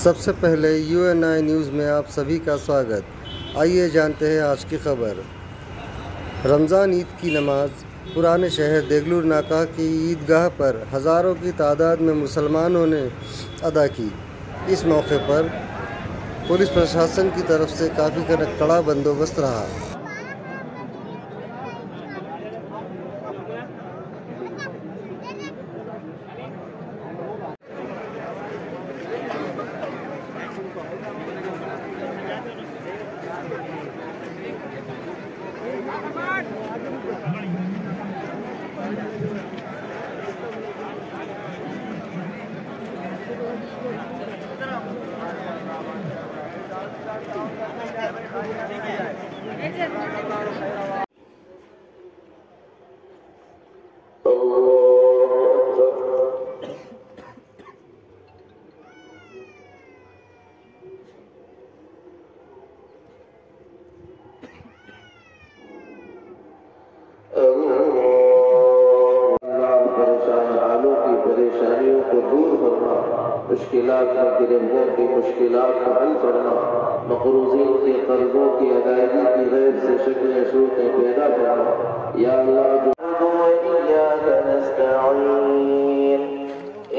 सबसे पहले UNI news में आप सभी का स्वागत। आइए जानते हैं आज की खबर। रमज़ान ईद की नमाज पुराने शहर देगलूर नाका की ईदगाह पर हज़ारों की तादाद में मुसलमानों ने अदा की। इस मौके पर पुलिस प्रशासन की तरफ से काफ़ी कड़ा बंदोबस्त रहा। परेशानियों को दूर करना, मुश्किलात में गिरफ्तार की मुश्किलात को हल करना, मकरूज़ीन के कर्जों की अदायगी की गैर से शक्ल सूरतें पैदा करना। या अल्लाह